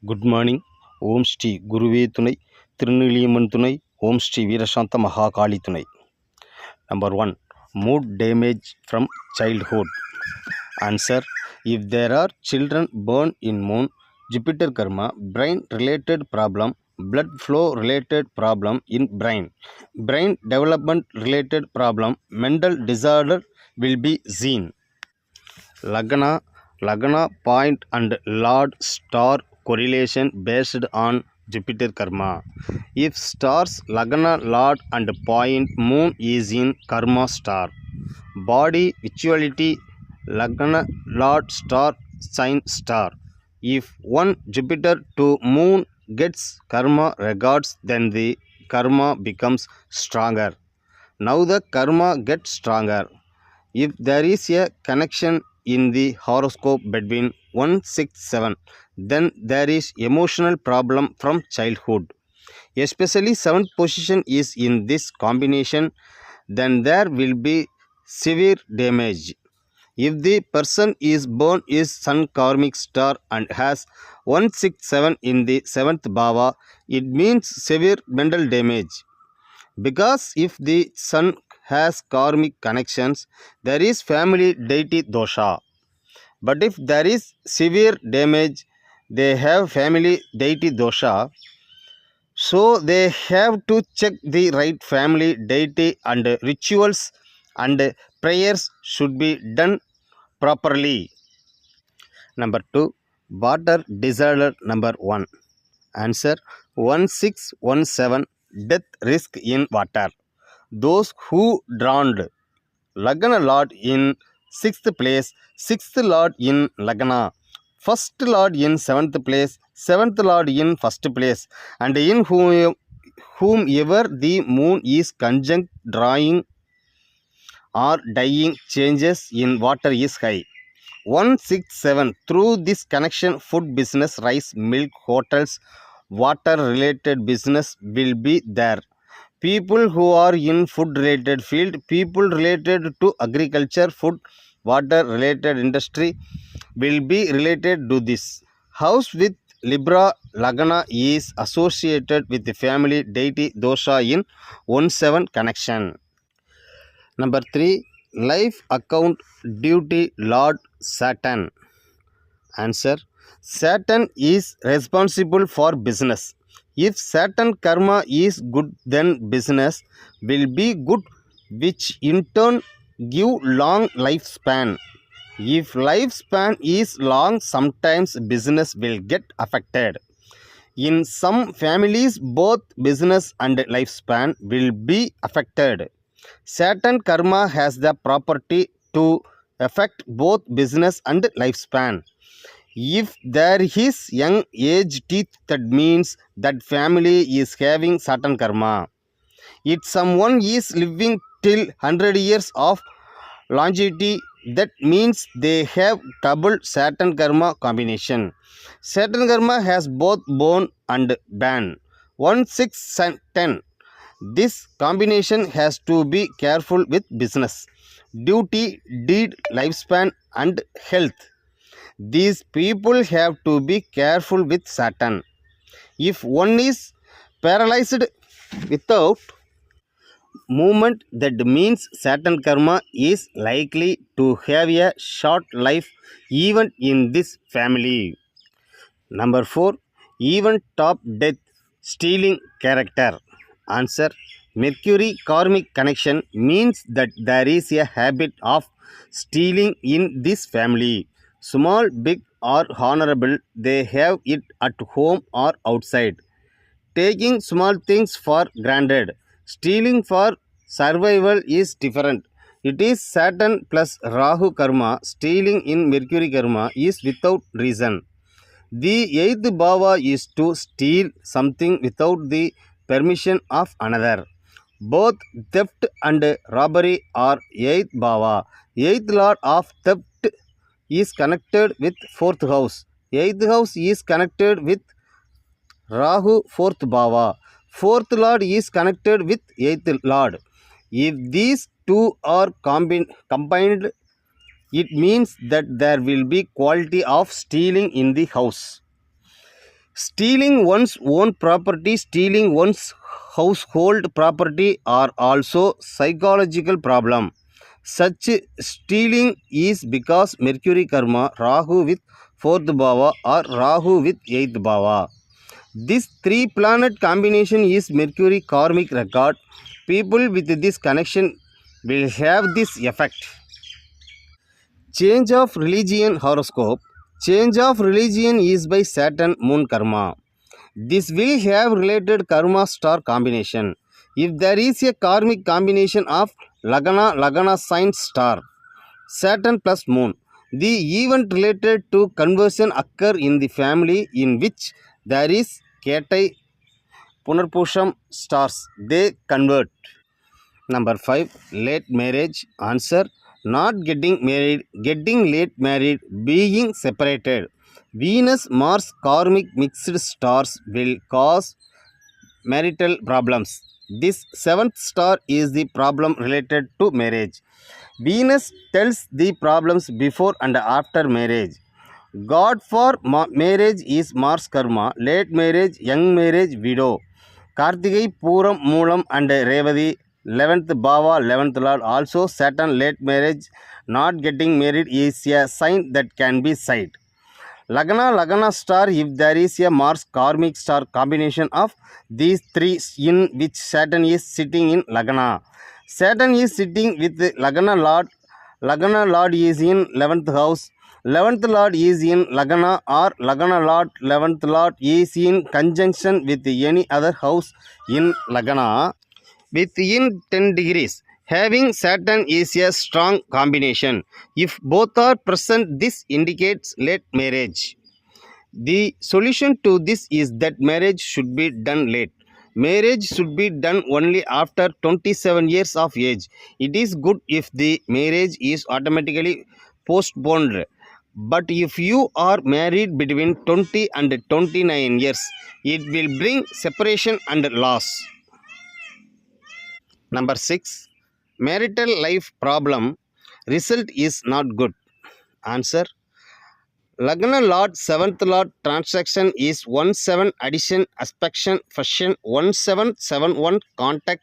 Good morning. ஓம் ஸ்ரீ குருவே துணை, திருநீலியம்மன் துணை, ஓம் ஸ்ரீ வீரசாந்த மகாகாளி துணை. Number 1. Mood damage from childhood. Answer. If there are children born in moon, Jupiter karma, brain related problem, blood flow related problem in brain, brain development related problem, mental disorder will be seen. Lagna point and Lord star correlation based on Jupiter karma. If stars Lagna Lord and point moon is in karma star. Body visuality Lagna Lord star sign star. If one Jupiter to moon gets karma regards, then the karma becomes stronger. Now the karma gets stronger. If there is a connection in the horoscope between 167, then there is emotional problem from childhood. Especially 7th position is in this combination, then there will be severe damage. If the person is born is Sun karmic star and has 167 in the 7th bhava, it means severe mental damage. Because if the Sun has karmic connections, there is family deity dosha. But if there is severe damage, they have family deity dosha. So they have to check the right family deity, and rituals and prayers should be done properly. Number 2. Water disorder number 1. Answer. 1617. Death risk in water. Those who drowned Lagna Lord in 6th place, 6th Lord in Lagna, 1st Lord in 7th place, 7th Lord in 1st place, and in whomever the moon is conjunct, drawing or dying changes in water is high. 167. Through this connection, food business, rice, milk, hotels, water related business will be there. People who are in food related field, people related to agriculture, food, water related industry will be related to this. House with Libra Lagna is associated with the family deity dosha in 17 connection. Number 3. Life account duty Lord Saturn. Answer. Saturn is responsible for business. If Saturn karma is good, then business will be good, which in turn give long lifespan. If lifespan is long, sometimes business will get affected. In some families, both business and lifespan will be affected. Saturn karma has the property to affect both business and lifespan. If there is young age teeth, that means that family is having Saturn karma. If someone is living till 100 years of longevity, that means they have double Saturn karma combination. Saturn karma has both born and ban. 1, 6, and 10. This combination has to be careful with business, duty, deed, lifespan, and health. These people have to be careful with Saturn. If one is paralyzed without movement, that means Saturn karma is likely to have a short life even in this family. Number 4. Even top death stealing character. Answer. Mercury karmic connection means that there is a habit of stealing in this family. Small, big or honorable, they have it at home or outside. Taking small things for granted. Stealing for survival is different. It is Saturn plus Rahu karma. Stealing in Mercury karma is without reason. The 8th bhava is to steal something without the permission of another. Both theft and robbery are 8th bhava. 8th lord of theft is connected with 4th house. 8th house is connected with Rahu 4th bhava. 4th lord is connected with 8th lord. If these two are combined, it means that there will be quality of stealing in the house. Stealing one's own property, stealing one's household property are also psychological problem. Such stealing is because Mercury karma, Rahu with fourth bhava or Rahu with eighth bhava. This three planet combination is Mercury karmic record. People with this connection will have this effect. Change of religion horoscope. Change of religion is by Saturn moon karma. This will have related karma star combination. If there is a karmic combination of Lagna sign star, Saturn plus moon, the event related to conversion occur in the family in which there is Ketai Punarpusham stars. They convert. Number 5. Late marriage. Answer. Not getting married, getting late married, being separated. Venus Mars karmic mixed stars will cause marital problems. This seventh star is the problem related to marriage. Venus tells the problems before and after marriage. God for marriage is Mars karma, late marriage, young marriage, widow. Kartigai, Puram, Moolam and Revadi, 11th Bhava, 11th Lord. Also Saturn late marriage, not getting married is a sign that can be sight. Lagna star, if there is a Mars karmic star combination of these three in which Saturn is sitting in Lagna. Saturn is sitting with Lagna Lord. Lagna Lord is in 11th house. 11th Lord is in Lagna or Lagna Lord 11th Lord is in conjunction with any other house in Lagna within 10 degrees. Having Saturn is a strong combination. If both are present, this indicates late marriage. The solution to this is that marriage should be done late. Marriage should be done only after 27 years of age. It is good if the marriage is automatically postponed. But if you are married between 20 and 29 years, it will bring separation and loss. Number 6. Marital life problem. Result is not good. Answer. Lagna Lord 7th Lord transaction is 17 addition aspection fusion 1771 contact.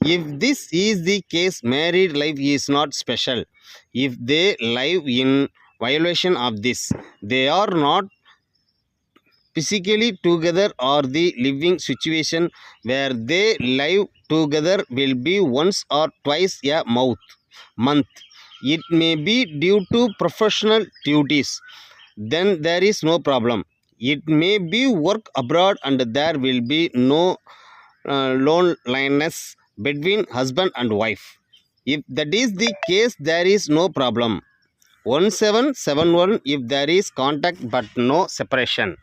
If this is the case, married life is not special. If they live in violation of this, they are not physically together, or the living situation where they live together will be once or twice a month. It may be due to professional duties, then there is no problem. It may be work abroad and there will be no loneliness between husband and wife. If that is the case, there is no problem. 1771, if there is contact but no separation,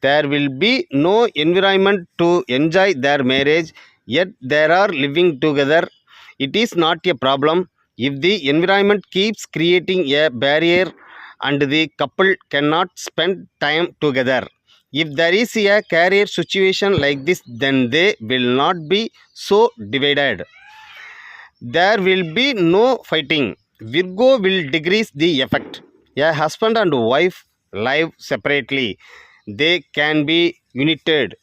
there will be no environment to enjoy their marriage, yet they are living together. It is not a problem. If the environment keeps creating a barrier and the couple cannot spend time together, if there is a career situation like this, then they will not be so divided. There will be no fighting. Virgo will decrease the effect. A husband and wife live separately, they can be united.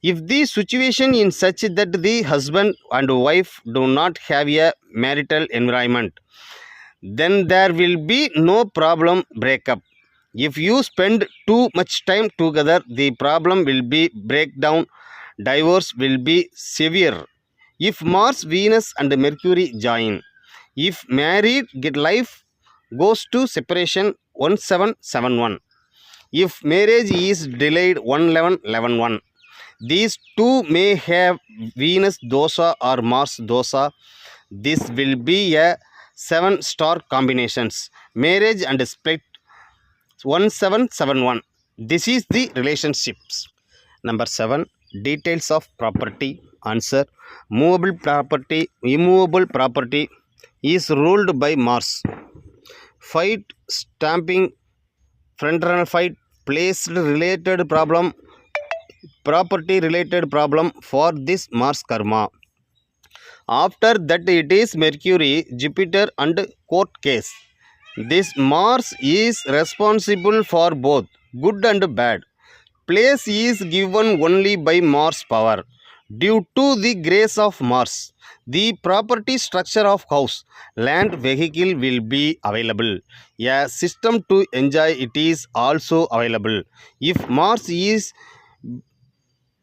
If the situation is such that the husband and wife do not have a marital environment, then there will be no problem breakup. If you spend too much time together, the problem will be breakdown. Divorce will be severe. If Mars, Venus and Mercury join, if married get life goes to separation 1771. If marriage is delayed 1111. These two may have Venus dosa or Mars dosa. This will be a 7-star combinations. Marriage and split 1771. This is the relationships. Number 7. Details of property. Answer. Movable property, immovable property is ruled by Mars. Fight, stamping, frontal fight, placed related problem, property related problem for this Mars karma. After that, it is Mercury, Jupiter and court case. This Mars is responsible for both good and bad. place is given only by Mars power. Due to the grace of Mars, the property structure of house, land, vehicle will be available. A system to enjoy it is also available. If Mars is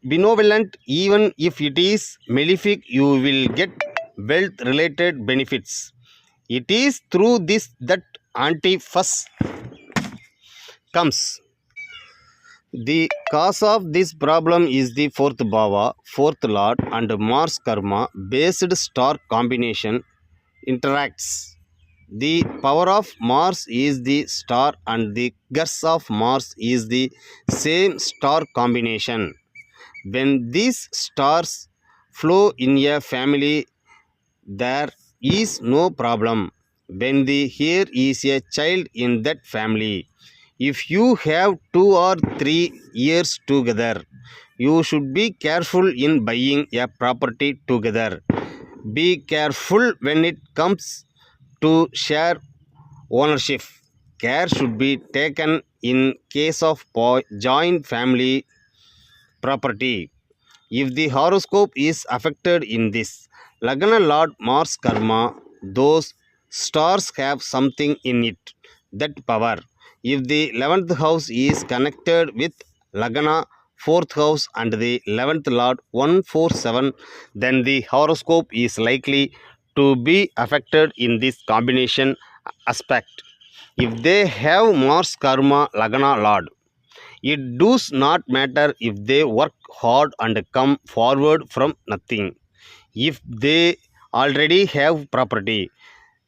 benevolent, even if it is malefic, you will get wealth related benefits. It is through this that anti-fuss comes. The cause of this problem is the fourth bhava, fourth lord, and Mars karma based star combination interacts. The power of Mars is the star, and the curse of Mars is the same star combination. When these stars flow in a family, there is no problem. When the here is a child in that family, if you have 2 or 3 years together, you should be careful in buying a property together. Be careful when it comes to share ownership. Care should be taken in case of joint family property. If the horoscope is affected in this Lagna Lord Mars karma, those stars have something in it, that power. If the 11th house is connected with Lagna 4th house and the 11th Lord 147, then the horoscope is likely to be affected in this combination aspect. If they have Mars karma Lagna Lord, it does not matter if they work hard and come forward from nothing. If they already have property,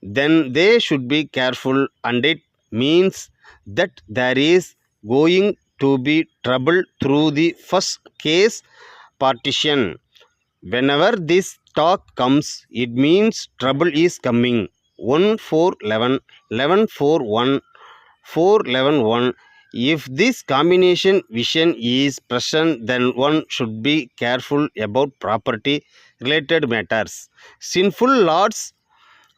then they should be careful, and it means that there is going to be trouble through the first case partition. Whenever this talk comes, it means trouble is coming. 1 4 11 11 4 1 4 11 1. If this combination vision is present, then one should be careful about property related matters. Sinful lords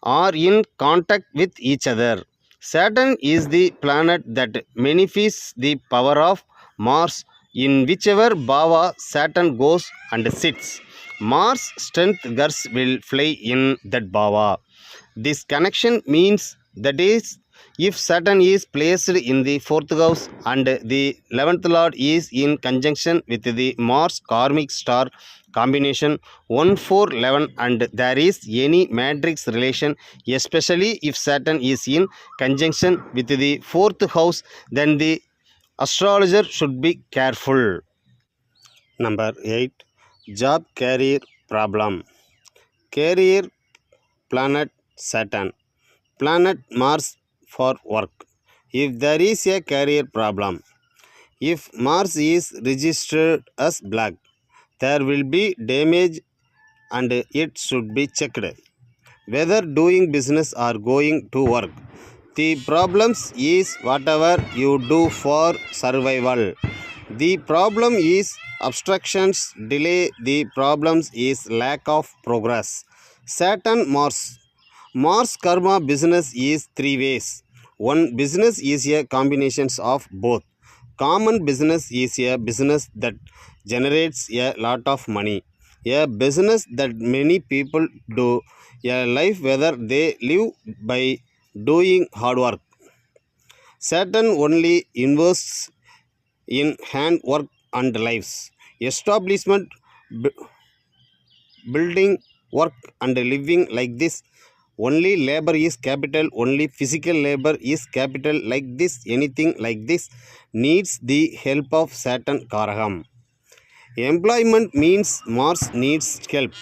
are in contact with each other. Saturn is the planet that magnifies the power of Mars. In whichever bhava Saturn goes and sits, Mars strength girls will fly in that bhava. This connection means that is, if Saturn is placed in the fourth house and the 11th lord is in conjunction with the Mars karmic star combination 1 4 11, and there is any matrix relation, especially if Saturn is in conjunction with the fourth house, then the astrologer should be careful. Number 8. Job career problem. Career planet Saturn, planet Mars for work. If there is a career problem, if Mars is registered as black, there will be damage and it should be checked. Whether doing business or going to work, the problems is whatever you do for survival. The problem is obstructions, delay. The problems is lack of progress. Saturn Mars. Mars karma business is three ways. One, business is a combination of both. Common business is a business that generates a lot of money. A business that many people do. A life whether they live by doing hard work. Saturn only invests in handwork and lives. Establishment, building, work and living like this. Only labor is capital, only physical labor is capital like this. Anything like this needs the help of Saturn Karagam. Employment means Mars needs help.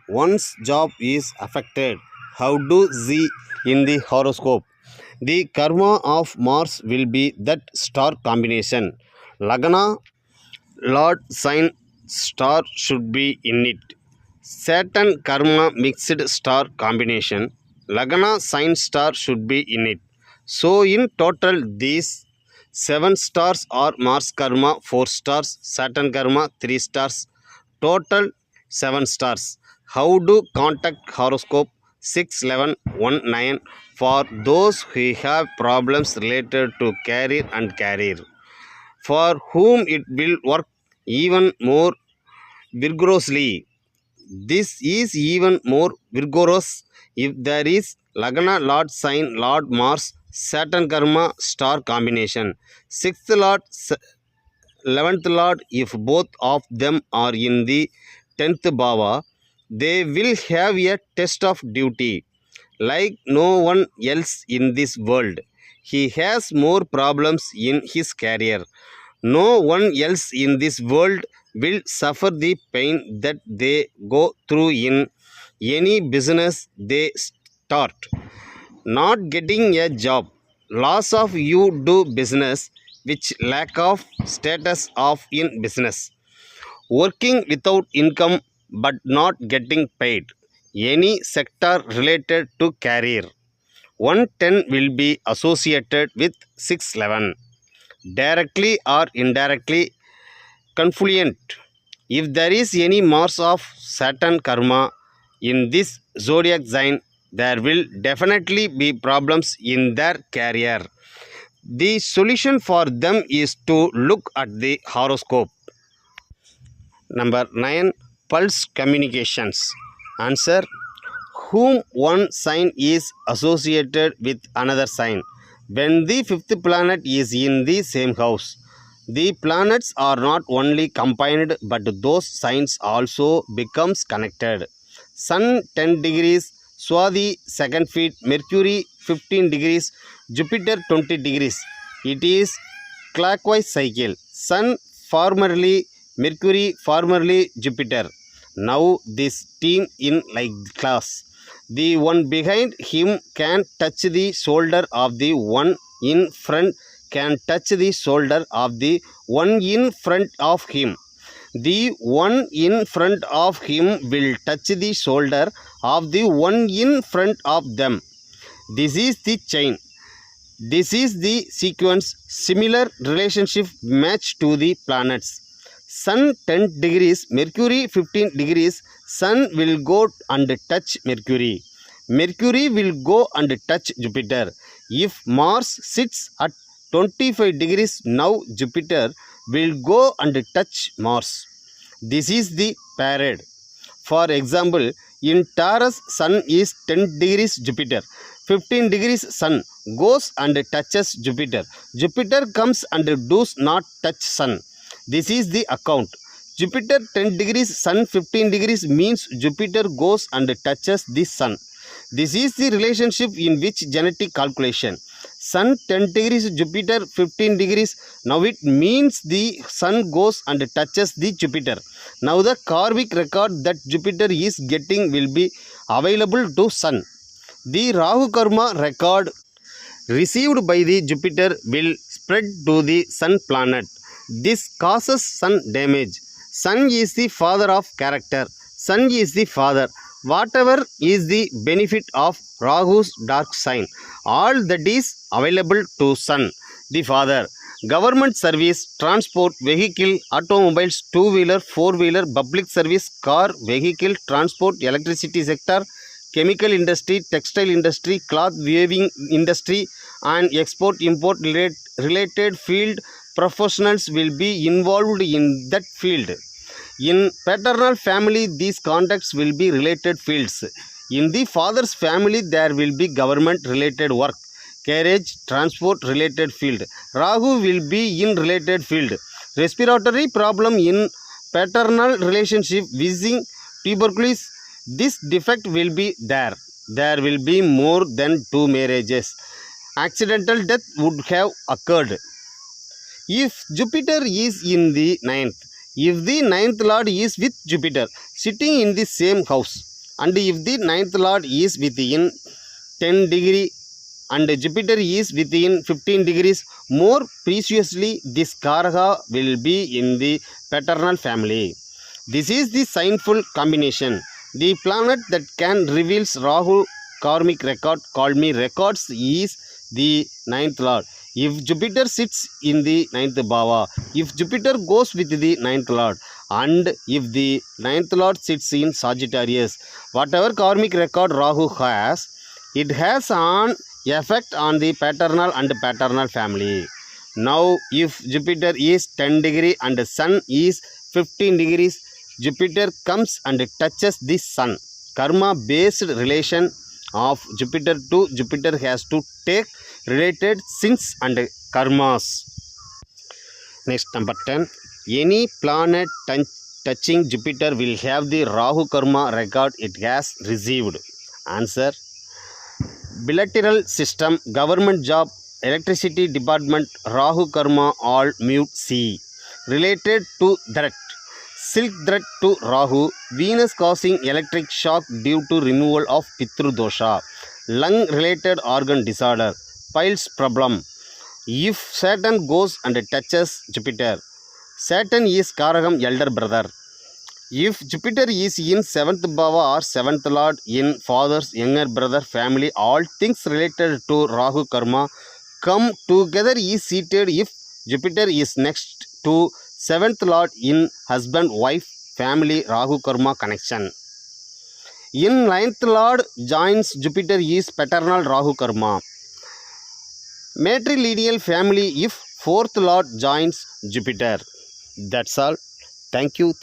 One's job is affected. How do see in the horoscope? The karma of Mars will be that star combination. Lagna, Lord sign star should be in it. Saturn karma mixed star combination. Lagna sign star should be in it. So in total these 7 stars are Mars karma 4 stars, Saturn karma 3 stars, total 7 stars. How do contact horoscope 61119 for those who have problems related to career and career. for whom it will work even more vigorously. This is even more vigorous if there is Lagna Lord sign Lord Mars Saturn Karma star combination. 6th Lord, 11th Lord, if both of them are in the 10th Bhava, they will have a test of duty like no one else in this world. He has more problems in his career. No one else in this world will suffer the pain that they go through in any business they start. Not getting a job, loss of you do business, which lack of status of in business, working without income but not getting paid, any sector related to career. 110 will be associated with 611, directly or indirectly confluent. If there is any Mars of Saturn karma in this zodiac sign, there will definitely be problems in their career. The solution for them is to look at the horoscope. Number 9. Pulse communications. Answer: whom one sign is associated with another sign. When the fifth planet is in the same house, the planets are not only combined but those signs also becomes connected. Sun 10 degrees, Swati 2nd feet, Mercury 15 degrees, Jupiter 20 degrees. It is clockwise cycle. Sun formerly Mercury, formerly Jupiter. Now this team in like class. The one behind him can touch the shoulder of the one in front, can touch the shoulder of the one in front of him. The one in front of him will touch the shoulder of the one in front of them. This is the chain. This is the sequence. Similar relationship match to the planets. Sun 10 degrees, Mercury 15 degrees. Sun will go and touch Mercury. Mercury will go and touch Jupiter. If Mars sits at 25 degrees, now Jupiter will go and touch Mars. This is the parade. For example, in Taurus, Sun is 10 degrees Jupiter. 15 degrees Sun goes and touches Jupiter. Jupiter comes and does not touch Sun. This is the account. Jupiter 10 degrees, Sun 15 degrees means Jupiter goes and touches the Sun. This is the relationship in which genetic calculation. Sun 10 degrees, Jupiter 15 degrees. Now it means the Sun goes and touches the Jupiter. Now the karmic record that Jupiter is getting will be available to Sun. The Rahu Karma record received by the Jupiter will spread to the Sun planet. This causes Sun damage. Sun is the father of character. Sun is the father. Whatever is the benefit of Rahu's dark sign, all that is available to Sun, the father. Government service, transport, vehicle, automobiles, two-wheeler, four-wheeler, public service, car, vehicle, transport, electricity sector, chemical industry, textile industry, cloth weaving industry, and export-import related field professionals will be involved in that field. In paternal family, these contacts will be related fields. In the father's family, there will be government related work, carriage, transport related field. Rahu will be in related field. Respiratory problem in paternal relationship, wheezing, tuberculosis, this defect will be there. There will be more than 2 marriages. Accidental death would have occurred. If Jupiter is in the 9th, if the 9th Lord is with Jupiter sitting in the same house, and if the 9th Lord is within 10 degree and Jupiter is within 15 degrees, more preciously this Karaka will be in the paternal family. This is the signful combination. The planet that can reveals Rahu karmic record called me records is the 9th Lord. If Jupiter sits in the 9th Bhava, if Jupiter goes with the 9th Lord, and if the 9th Lord sits in Sagittarius, whatever karmic record Rahu has, it has an effect on the paternal and paternal family. Now, if Jupiter is 10 degree and the Sun is 15 degrees, Jupiter comes and touches the Sun. Karma-based relation of Jupiter to Jupiter has to take related sins and karmas. Next, number 10. Any planet touching Jupiter will have the Rahu karma record it has received. Answer: bilateral system, government job, electricity department, Rahu karma, all mute C. Related to that, silk thread to Rahu, Venus causing electric shock due to removal of Pitru dosha, lung related organ disorder, piles problem. If Saturn goes and touches Jupiter, Saturn is Karagam elder brother. If Jupiter is in 7th Bhava or 7th Lord in father's younger brother family, all things related to Rahu karma come together is seated if Jupiter is next to 7th Lord in husband-wife family Rahu karma connection. In 9th Lord joins Jupiter is paternal Rahu karma. Matrilineal family if 4th Lord joins Jupiter. That's all. Thank you.